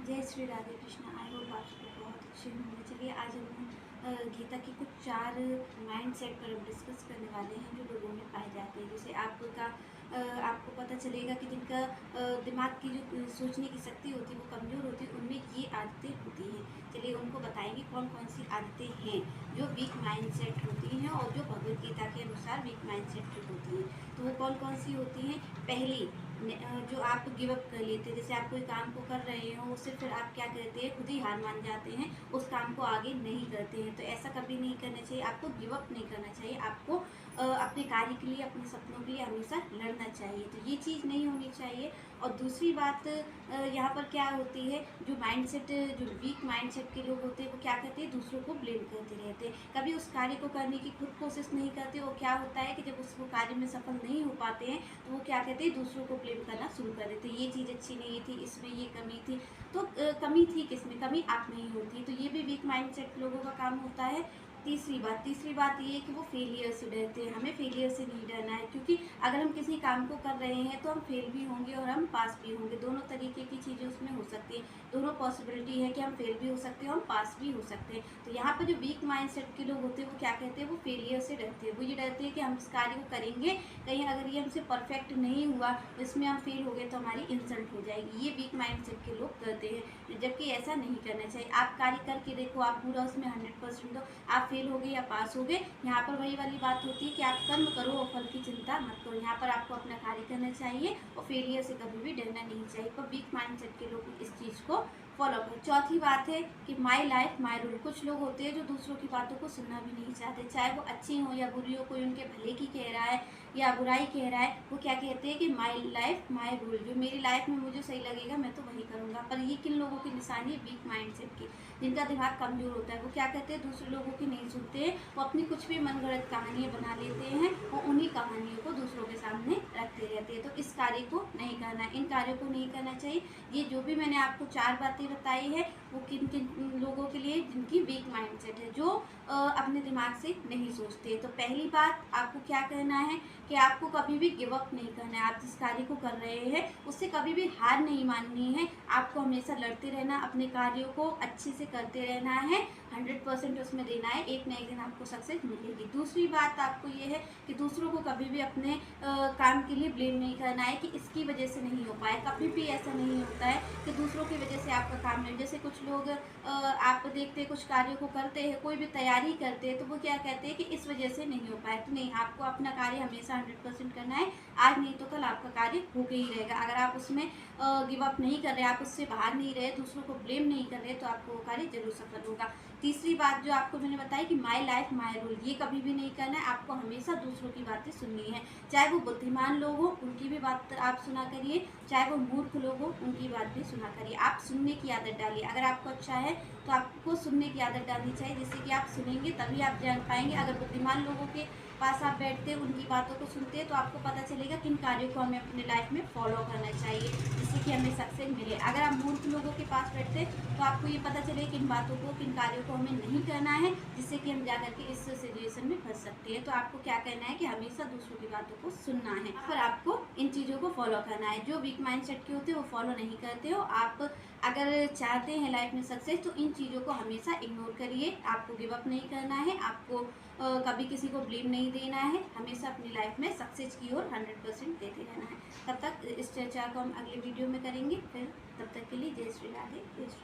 जय Shri Radhe Krishna. I hope आप सब बहुत अच्छे होंगे। चलिए आज हम गीता की कुछ 4 माइंड सेट पर हम डिस्कस करने वाले हैं जो लोगों में पाए जाते हैं। जैसे आपको पता चलेगा कि जिनका दिमाग की जो सोचने की शक्ति होती है वो कमज़ोर होती है, उनमें ये आदतें होती हैं। चलिए उनको बताएंगे कौन कौन सी आदतें हैं जो वीक माइंड सेट होती हैं और जो भगवद गीता के अनुसार वीक माइंड सेट होती हैं। तो वो कौन कौन सी होती हैं। पहली, जो आप गिव अप कर लेते हैं। जैसे आप कोई काम को कर रहे हो, उससे फिर आप क्या करते हैं, खुद ही हार मान जाते हैं, उस काम को आगे नहीं करते हैं। तो ऐसा कभी नहीं करना चाहिए। आपको गिव अप नहीं करना चाहिए। आपको अपने कार्य के लिए, अपने सपनों के लिए हमेशा लड़ना चाहिए। तो ये चीज़ नहीं होनी चाहिए। और दूसरी बात, यहाँ पर क्या होती है, जो माइंडसेट, जो वीक माइंडसेट के लोग होते हैं वो क्या करते हैं, दूसरों को ब्लेम करते रहते हैं। कभी उस कार्य को करने की खुद कोशिश नहीं करते। और क्या होता है कि जब उस कार्य में सफल नहीं हो पाते हैं तो वो क्या कहते हैं, दूसरों को ब्लेम करना शुरू कर देते हैं। ये चीज़ अच्छी नहीं थी, इसमें ये कमी थी। तो कमी थी किसमें, कमी आप में ही होती। तो ये भी वीक माइंडसेट लोगों का काम होता है। तीसरी बात ये है कि वो फेलियर से डरते हैं। हमें फेलियर से नहीं डरना है, क्योंकि अगर हम किसी काम को कर रहे हैं तो हम फेल भी होंगे और हम पास भी होंगे। दोनों तरीके की चीज़ें उसमें हो सकती हैं। दोनों पॉसिबिलिटी है कि हम फेल भी हो सकते हैं और हम पास भी हो सकते हैं। तो यहाँ पर जो वीक माइंडसेट के लोग होते हैं वो क्या कहते हैं, वो फेलियर से डरते हैं। वो ये डरते हैं कि हम इस कार्य को करेंगे, कहीं अगर ये हमसे परफेक्ट नहीं हुआ, इसमें हम फेल हो गए तो हमारी इंसल्ट हो जाएगी। ये वीक माइंडसेट के लोग करते हैं, जबकि ऐसा नहीं करना चाहिए। आप कार्य करके देखो, आप पूरा उसमें 100% दो, आप फेल हो गए या पास हो गए। यहाँ पर वही वाली बात होती है कि आप कर्म करो और फल की चिंता मत करो। यहाँ पर आपको अपना कार्य करना चाहिए और फेलियर से कभी भी डरना नहीं चाहिए। पर वीक माइंडसेट के लोग इस चीज़ को फॉलो करें। चौथी बात है कि माई लाइफ माई रूल। कुछ लोग होते हैं जो दूसरों की बातों को सुनना भी नहीं चाहते, चाहे वो अच्छी हो या बुरी हो। कोई उनके भले की कह रहा है या बुराई कह रहा है, वो क्या कहते हैं कि माई लाइफ माई रूल, जो मेरी लाइफ में मुझे सही लगेगा मैं तो वही करूँगा। पर ये किन लोगों की निशानी है, वीक माइंडसेट की, जिनका दिमाग कमजोर होता है। वो क्या कहते हैं, दूसरे लोगों की नहीं सुनते हैं। वो अपनी कुछ भी मनगढ़ंत कहानियाँ बना लेते हैं और उन्हीं कहानियों को दूसरों के सामने रखते रहते हैं। तो इस कार्य को नहीं करना, इन कार्यों को नहीं करना चाहिए। ये जो भी मैंने आपको 4 बातें बताई है वो किन किन लोगों के लिए, जिनकी वीक माइंडसेट है, जो अपने दिमाग से नहीं सोचते। तो पहली बात, आपको क्या करना है कि आपको कभी भी गिव अप नहीं करना है। आप जिस कार्य को कर रहे हैं उससे कभी भी हार नहीं माननी है। आपको हमेशा लड़ते रहना, अपने कार्यों को अच्छे से करते रहना है, 100% उसमें देना है। एक ना एक दिन आपको सक्सेस मिलेगी। दूसरी बात आपको ये है कि दूसरों को कभी भी अपने काम के लिए ब्लेम नहीं करना है कि इसकी वजह से नहीं हो पाया। कभी भी ऐसा नहीं होता है कि दूसरों की वजह से आपका काम नहीं। जैसे कुछ लोग आप देखते हैं, कुछ कार्यों को करते हैं, कोई भी तैयारी करते हैं तो वो क्या कहते हैं कि इस वजह से नहीं हो पाया। तो नहीं, आपको अपना कार्य हमेशा 100% करना है। आज नहीं तो कल आपका कार्य होके ही रहेगा। अगर आप उसमें गिव अप नहीं कर रहे, आप उससे बाहर नहीं रहे, दूसरों को ब्लेम नहीं कर रहे, तो आपको वो कार्य जरूर सफल होगा। तीसरी बात जो आपको मैंने बताई कि माई लाइफ माई रूल, ये कभी भी नहीं करना है। आपको हमेशा दूसरों की बातें सुननी है। चाहे वो बुद्धिमान लोग हो उनकी भी बात आप सुना करिए, चाहे वो मूर्ख लोग हो उनकी बात भी सुना करिए। आप सुनने की आदत डालिए। अगर आपको अच्छा है तो आपको सुनने की आदत डालनी चाहिए, जिससे कि आप सुनेंगे तभी आप जान पाएंगे। अगर बुद्धिमान लोगों के पास आप बैठते हैं, उनकी बातों को सुनते हैं, तो आपको पता चलेगा किन कार्यों को हमें अपने लाइफ में फॉलो करना चाहिए जिससे कि हमें सक्सेस मिले। अगर आप मूर्ख लोगों के पास बैठते हैं तो आपको ये पता चले किन बातों को, किन कार्यों को हमें नहीं करना है, जिससे कि हम जाकर के इस सिचुएशन में फंस सकते हैं। तो आपको क्या करना है कि हमेशा दूसरों की बातों को सुनना है, पर आपको इन चीज़ों को फॉलो करना है। जो वीक माइंड सेट के होते हैं वो फॉलो नहीं करते हो। आप अगर चाहते हैं लाइफ में सक्सेस तो इन चीज़ों को हमेशा इग्नोर करिए। आपको गिव अप नहीं करना है, आपको कभी किसी को ब्लेम नहीं देना है। हमेशा अपनी लाइफ में सक्सेस की ओर 100% देते रहना है। तब तक इस चर्चा को हम अगले वीडियो में करेंगे। फिर तब तक के लिए जय श्री राधे, जय श्री